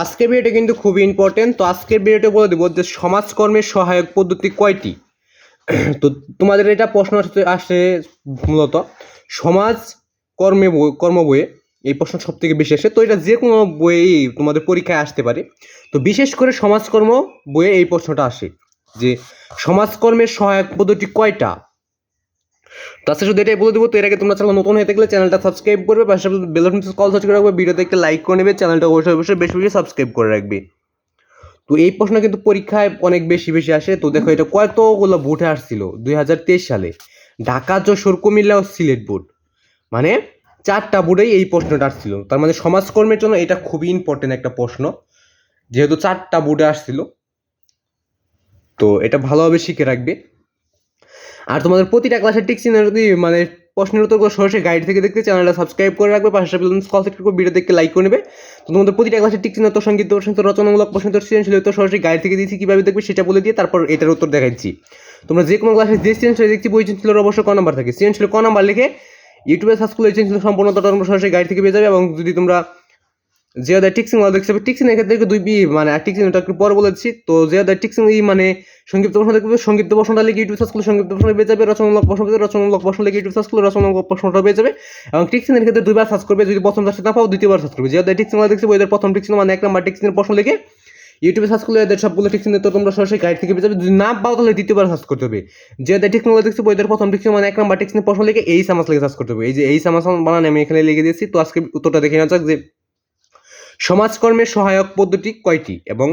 আজকের ভিডিওটা কিন্তু খুবই ইম্পর্টেন্ট। তো আজকের ভিডিওটা বলে দেবো যে সমাজকর্মের সহায়ক পদ্ধতি কয়টি। তো তোমাদের এটা প্রশ্ন আসে মূলত সমাজ কর্ম বইয়ে এই প্রশ্ন সব থেকে বেশি আসে। তো এটা যে কোনো বইয়েই তোমাদের পরীক্ষায় আসতে পারে। তো বিশেষ করে সমাজকর্ম বইয়ে এই প্রশ্নটা আসে যে সমাজকর্মের সহায়ক পদ্ধতি কয়টা। তো আজকে শুধু এটাই বলে দেবো। তো এর আগে তোমরা চ্যানেল নতুন হয়ে থাকলে চ্যানেলটা সাবস্ক্রাইব করবে, পাশাপাশি বেল বাটন কল সার্চ করে রাখবে, ভিডিওতে একটা লাইক করে নেবে, চ্যানেলটা অবশ্যই বেশি বেশি সাবস্ক্রাইব করে রাখবে। তো এই প্রশ্ন কিন্তু পরীক্ষায় অনেক বেশি আসে। তো দেখো এটা কতগুলো বোর্ডে আসছিল 2023 সালে, ঢাকা, যশোর, কুমিল্লা ও সিলেট বোর্ড, মানে 4টা বোর্ডেই এই প্রশ্নটা আসছিল। তার মানে সমাজকর্মের জন্য এটা খুবই ইম্পর্টেন্ট একটা প্রশ্ন, যেহেতু 4টা বোর্ডে আসছিল। তো এটা ভালোভাবে শিখে রাখবে। আর তোমাদের প্রতিটা ক্লাসের টিকচিহ্ন যদি মানে প্রশ্নের উত্তরগুলো সরাসরি গাইড থেকে দেখতে চ্যানেলটা সাবস্ক্রাইব করে রাখবে, পাশাপাশি কল সেক্ট করে ভিডিও দেখতে লাইক করে নেবে। তো তোমাদের প্রতিটা ক্লাসের টিকচিহ্ন তো সঙ্গীত প্রশ্ন, রচনামূলক প্রশ্ন, সৃজনশীল তো সরাসরি গাইড থেকে দিয়েছি, কীভাবে দেখবে সেটা বলে দিয়ে তারপর এটার উত্তর দেখাচ্ছি। তোমরা যে কোনো ক্লাসে যে সৃজনশীল দেখছি বই সৃজনশীলের অবশ্যই ক নাম্বার থাকে, সৃজনশীল ক নাম্বার লিখে ইউটিউবে সার্চ করলে সৃজনশীল সম্পূর্ণ তোমরা সরাসরি গাইড থেকে পেয়ে যাবে। এবং যদি তোমরা জিয়াদার টিকসিং দেখতে হবে, টিকসিংয়ের ক্ষেত্রে দুই মানে টিকসিং ওটা একটু পরে বলেছি। তো জিয়াদার টিকসিং মানে সংক্ষিপ্ত প্রশ্ন দেখবে, সংক্ষিপ্ত প্রশ্নটা লিখে ইউটিউব সার্চ করলে সংক্ষিপ্ত প্রশ্ন পেয়ে যাবে, রচনামূলক প্রশ্ন লিখে ইউটিউব সার্চ করলে রচনামূলক প্রশ্নটা পেয়ে যাবে। এবং টিকসিংয়ের ক্ষেত্রে দুইবার সার্চ করবে, যদি প্রথম সার্চ না পাও দ্বিতীয়বার সার্চ করবে। জিয়াদার টিকসিং দেখছি বইদের প্রথম টিকসিং মানে 1 নাম্বার টিকসিংয়ের প্রশ্ন লিখে ইউটিউবে সার্চ করলে এদের সবগুলো টিকসিংয়ের তো তোমরা সরাসরি গাইড থেকে পেয়ে যাবে। যদি না পাও তাহলে দ্বিতীয়বার সার্চ করতে হবে। জিয়াদার টিকসিং দেখছি বইদের প্রথম টিকসিং মানে 1 নাম্বার টিকসিংয়ের প্রশ্ন লিখে এই সামাস লিখে সার্চ করতে হবে। এই যে এই সামাস বানানে আমি এখানে লিখে দিয়েছি। তো আজকে উত্তরটা দেখে নেওয়া যাক যে সমাজকর্মের সহায়ক পদ্ধতি কয়টি এবং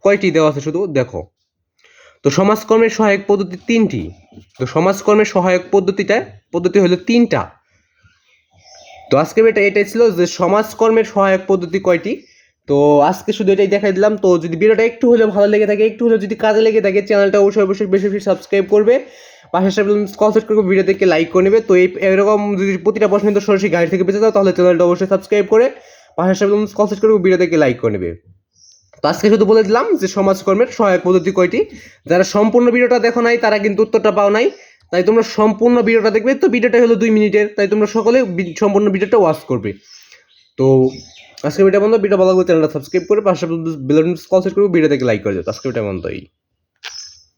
কয়টি দেওয়া আছে শুধু দেখো। তো সমাজকর্মের সহায়ক পদ্ধতি 3টি। তো সমাজকর্মের সহায়ক পদ্ধতি হলো 3টা। তো আজকে এটাই ছিল যে সমাজকর্মের সহায়ক পদ্ধতি কয়টি। তো আজকে শুধু এটাই দেখাই দিলাম। তো যদি ভিডিওটা একটু হলেও ভালো লেগে থাকে, একটু হলেও যদি কাজে লেগে থাকে, চ্যানেলটা অবশ্যই বেশি বেশি সাবস্ক্রাইব করবে, পাশাপাশি কল সেট করবে, ভিডিও দেখে লাইক করে নেবে। তো এরকম যদি প্রতিটা প্রশ্ন কিন্তু সরাসরি গাইড থেকে পেতে যাও তাহলে চ্যানেলটা অবশ্যই সাবস্ক্রাইব করে পাশাপাশি কল সেট করবে, ভিডিও দেখে লাইক করে নেবে। তো আজকে শুধু বলে দিলাম যে সমাজকর্মের সহায়ক পদ্ধতি কয়টি। যারা সম্পূর্ণ ভিডিওটা দেখো নাই তারা কিন্তু উত্তরটা পাও নাই, তাই তোমরা সম্পূর্ণ ভিডিওটা দেখবে। তো ভিডিওটা হলো 2 মিনিটের, তাই তোমরা সকলে সম্পূর্ণ ভিডিওটা ওয়াচ করবে। তো আজকে ভিডিও বন্ধ, ভিডিও ভালো লাগলে চ্যানেলটা সাবস্ক্রাইব করে পাশাপাশি বেল বাটন কল সেট করবে, ভিডিও দেখে লাইক করে দাও। আজকে ভিডিও বন্ধ।